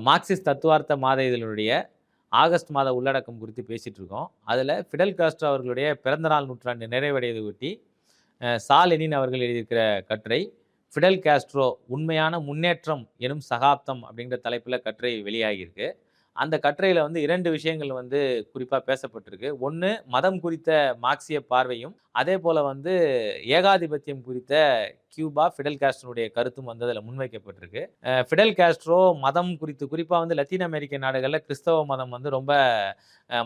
Marxist தத்துவார்த்த மாத இதழினுடைய August மாத உள்ளடக்கம் குறித்து பேசிட்டு இருக்கோம். அதில் ஃபிடல் காஸ்ட்ரோ அவர்களுடைய பிறந்தநாள் நூற்றாண்டு நிறைவடைவதை ஒட்டி சா லெனின் அவர்கள் எழுதியிருக்கிற கட்டுரை ஃபிடல் காஸ்ட்ரோ உண்மையான முன்னேற்றம் எனும் சகாப்தம் அப்படிங்கிற தலைப்பில் கட்டுரை வெளியாகியிருக்கு. அந்த கட்டுரையில வந்து 2 விஷயங்கள் வந்து குறிப்பா பேசப்பட்டிருக்கு. 1 மதம் குறித்த மார்க்சிய பார்வையும், அதேபோல வந்து ஏகாதிபத்தியம் குறித்த கியூபா, ஃபிடல் காஸ்ட்ரோனுடைய கருத்தும் வந்து அதில முன்வைக்கப்பட்டிருக்கு. ஃபிடல் காஸ்ட்ரோ மதம் குறித்து குறிப்பா வந்து லத்தீன் அமெரிக்க நாடுகள்ல கிறிஸ்தவ மதம் வந்து ரொம்ப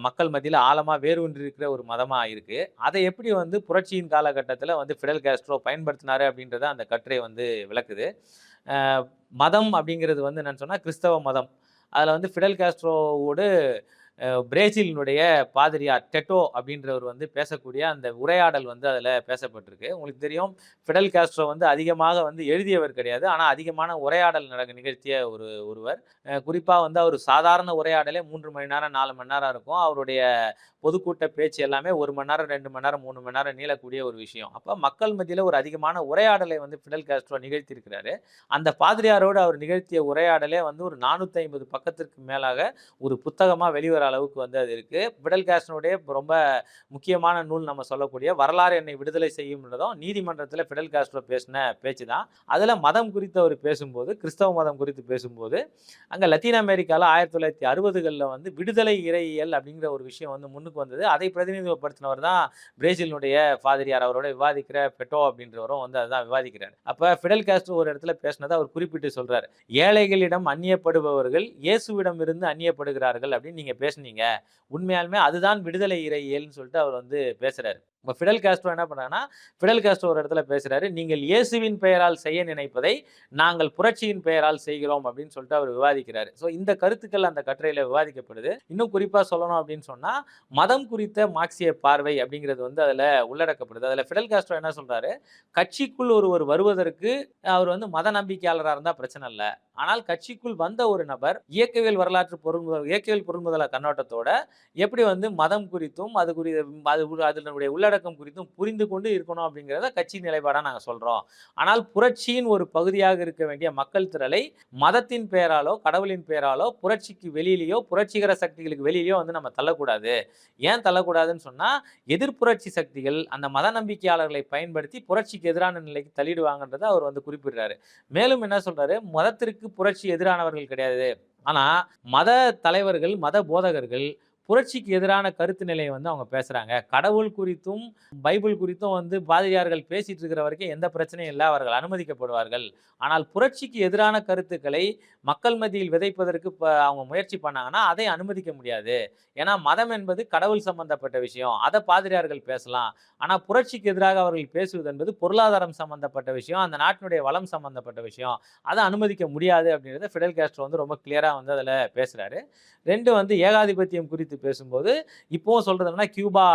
மக்கள் மத்தியில ஆழமா வேரூன்றி இருக்கிற ஒரு மதமா இருக்கு. அதை எப்படி வந்து புரட்சியின் காலகட்டத்தில வந்து ஃபிடல் காஸ்ட்ரோ பயன்படுத்தினாரு அப்படின்றத அந்த கட்டுரை வந்து விளக்குது. அ மதம் அப்படிங்கிறது வந்து என்னன்னு சொன்னா கிறிஸ்தவ மதம். அதில வந்து ஃபிடல் காஸ்ட்ரோவோடு பிரேசிலினுடைய பாதிரியார் டெட்டோ அப்படின்றவர் வந்து பேசக்கூடிய அந்த உரையாடல் வந்து அதில பேசப்பட்டிருக்கு. உங்களுக்கு தெரியும் ஃபிடல் காஸ்ட்ரோ வந்து அதிகமாக வந்து எழுதியவர் கிடையாது. ஆனா அதிகமான உரையாடல் நிகழ்த்திய ஒருவர். குறிப்பா வந்து அவர் சாதாரண உரையாடலே 3 மணி நேரம், 4 மணி நேரம் இருக்கும். அவருடைய பொதுக்கூட்ட பேச்சு எல்லாமே 1 மணி நேரம், 2 மணி நேரம், 3 மணி நேரம் நீளக்கூடிய ஒரு விஷயம். அப்ப மக்கள் மத்தியில ஒரு அதிகமான உரையாடலை வந்து ஃபிடல் காஸ்ட்ரோ நிகழ்த்தியிருக்கிறாரு. அந்த பாதிரியாரோடு அவர் நிகழ்த்திய உரையாடலே வந்து ஒரு 450 பக்கத்திற்கு மேலாக ஒரு புத்தகமா வெளிவர அளவுக்கு வந்து அது இருக்கு. ஃபிடல் காஸ்ட்ரோனுடைய ரொம்ப முக்கியமான நூல் நம்ம சொல்லக்கூடிய வரலாறு என்னை விடுதலை செய்யும்ன்றதும் நீதிமன்றத்தில ஃபிடல் காஸ்ட்ரோ பேசின பேச்சு தான். அதில மதம் குறித்து அவர் பேசும்போது, கிறிஸ்தவ மதம் குறித்து பேசும்போது, அங்க லத்தீன் அமெரிக்கால 1960கள்ல வந்து விடுதலை இறையியல் அப்படிங்கிற ஒரு விஷயம் வந்து முன்னுக்கு வந்தது. அதை பிரதிநிதித்துவப்படுத்தினவர் தான் பிரேசிலினுடைய பாதிரியார். அவரோட விவாதிக்கிற பெட்டோ அப்படின்றவரும் வந்து அதுதான் விவாதிக்கிறார். அப்ப ஃபிடல் காஸ்ட்ரோ ஒரு இடத்துல பேசினத அவர் குறிப்பிட்டு சொல்றாரு. ஏழைகளிடம் அந்நியப்படுபவர்கள் இயேசுவிடம் இருந்து அந்நியப்படுகிறார்கள் அப்படின்னு நீங்க பேசுனீங்க. உண்மையாலுமே அதுதான் விடுதலை இறையியல்னு சொல்லிட்டு அவர் வந்து பேசுறாரு. இப்ப ஃபிடல் காஸ்ட்ரோ என்ன பண்றாங்கன்னா, ஃபிடல் காஸ்ட்ரோ ஒரு இடத்துல பேசுறாரு. நீங்கள் இயேசுவின் பெயரால் செய்ய நினைப்பதை நாங்கள் புரட்சியின் பெயரால் செய்கிறோம் அப்படின்னு சொல்லிட்டு அவர் விவாதிக்கிறாரு. ஸோ இந்த கருத்துக்கள் அந்த கட்டுரையில விவாதிக்கப்படுது. இன்னும் குறிப்பா சொல்லணும் அப்படின்னு சொன்னா, மதம் குறித்த மார்க்சிய பார்வை அப்படிங்கிறது வந்து அதுல உள்ளடக்கப்படுது. அதுல ஃபிடல் காஸ்ட்ரோ என்ன சொல்றாரு, கட்சிக்குள் ஒருவர் வருவதற்கு அவர் வந்து மத நம்பிக்கையாளரா இருந்தா பிரச்சனை இல்ல. ஆனால் கட்சிக்குள் வந்த ஒரு நபர் இயக்கவியல் பொருள்முதல கண்ணோட்டத்தோட எப்படி வந்து மதம் குறித்தும் அதனுடைய உள்ளடக்கம் குறித்தும் புரிந்து கொண்டு இருக்கணும் அப்படிங்கிறத கட்சி நிலைப்பாடா நாங்க சொல்றோம். ஆனால் புரட்சியின் ஒரு பகுதியாக இருக்க வேண்டிய மக்கள் திரளை மதத்தின் பெயராலோ, கடவுளின் பெயராலோ புரட்சிக்கு வெளியிலயோ, புரட்சிகர சக்திகளுக்கு வெளியிலயோ வந்து நம்ம தள்ளக்கூடாது. ஏன் தள்ளக்கூடாதுன்னு சொன்னா, எதிர்ப்புரட்சி சக்திகள் அந்த மத நம்பிக்கையாளர்களை பயன்படுத்தி புரட்சிக்கு எதிரான நிலைக்கு தள்ளிடுவாங்கன்றத அவர் வந்து குறிப்பிடுறாரு. மேலும் என்ன சொல்றாரு, மதத்திற்கு புரட்சி எதிரானவர்கள் கிடையாது. ஆனா, மத தலைவர்கள், மத போதகர்கள் புரட்சிக்கு எதிரான கருத்து நிலைய வந்து அவங்க பேசுறாங்க. கடவுள் குறித்தும், பைபிள் குறித்தும் வந்து பாதிரியார்கள் பேசிட்டு இருக்கிற வரைக்கும் எந்த பிரச்சனையும் இல்ல. அவர்கள் அனுமதிக்கப்படுவார்கள். ஆனால் புரட்சிக்கு எதிரான கருத்துக்களை மக்கள் மத்தியில் விதைப்பதற்கு அவங்க முயற்சி பண்ணாங்கன்னா, அதை அனுமதிக்க முடியாது. ஏன்னா, மதம் என்பது கடவுள் சம்பந்தப்பட்ட விஷயம். அத பாதிரியார்கள் பேசலாம். ஆனா, புரட்சிக்கு எதிராக அவர்கள் பேசுவது என்பது பொருளாதாரம் சம்பந்தப்பட்ட விஷயம். அந்த நாட்டினுடைய வளம் சம்பந்தப்பட்ட விஷயம். அத அனுமதிக்க முடியாது அப்படின்றத ஃபிடல் காஸ்ட்ரோ வந்து ரொம்ப கிளியரா வந்து அதுல பேசுறாரு. 2 வந்து ஏகாதிபத்தியம் குறித்து பேசும்போது, இப்பவும் சொல்றது என்னன்னா, கியூபா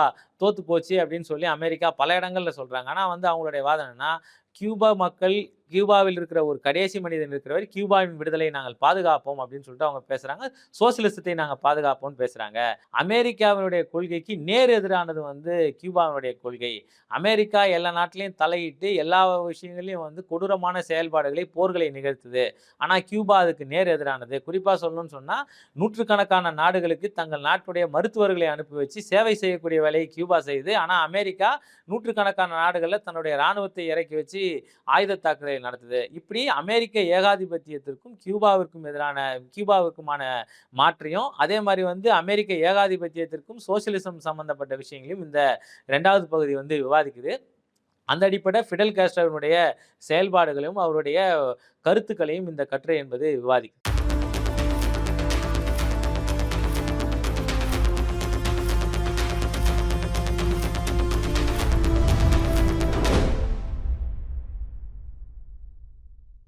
தோத்து போச்சு அப்படின்னு சொல்லி அமெரிக்கா பல இடங்கள்ல சொல்றாங்க. ஆனா வந்து அவங்களுடைய வாதம் என்னன்னா, கியூபா மக்கள் கியூபாவில் இருக்கிற ஒரு கடைசி மனிதன் இருக்கிற வரை கியூபாவின் விடுதலையை நாங்கள் பாதுகாப்போம் அப்படின்னு சொல்லிட்டு அவங்க பேசுறாங்க. சோசியலிசத்தை நாங்க பாதுகாப்போம்னு பேசுறாங்க. அமெரிக்காவினுடைய கொள்கைக்கு நேர் எதிரானது வந்து கியூபாவினுடைய கொள்கை. அமெரிக்கா எல்லா நாட்டிலயும் தலையிட்டு எல்லா விஷயங்களையும் வந்து கொடூரமான செயல்பாடுகளை, போர்களை நிகழ்த்துது. ஆனா கியூபா அதுக்கு நேர் எதிரானது. குறிப்பா சொல்லணும்னு சொன்னா, நூற்றுக்கணக்கான நாடுகளுக்கு தங்கள் நாட்டுடைய மருத்துவர்களை அனுப்பி வச்சு சேவை செய்யக்கூடிய வேலையை கியூபா செய்யுது. ஆனா அமெரிக்கா நூற்றுக்கணக்கான நாடுகள்ல தன்னுடைய ராணுவத்தை இறக்கி வச்சு ஆயுத தாக்குதலை நடத்துது. இப்படி அமெரிக்க ஏகாதிபத்தியத்திற்கும் கியூபாவுக்குமான மாற்றையும், அதே மாரி வந்து அமெரிக்க ஏகாதிபத்தியத்திற்கும் சோசியலிசம் சம்பந்தப்பட்ட விஷயங்களையும் இந்த 2வது பகுதி வந்து விவாதிக்குது. அந்த அடிப்படை ஃபிடல் காஸ்ட்ரோவினுடைய செயல்பாடுகளையும், அவருடைய கருத்துக்களையும் இந்த கட்டுரை என்பது விவாதிக்குது.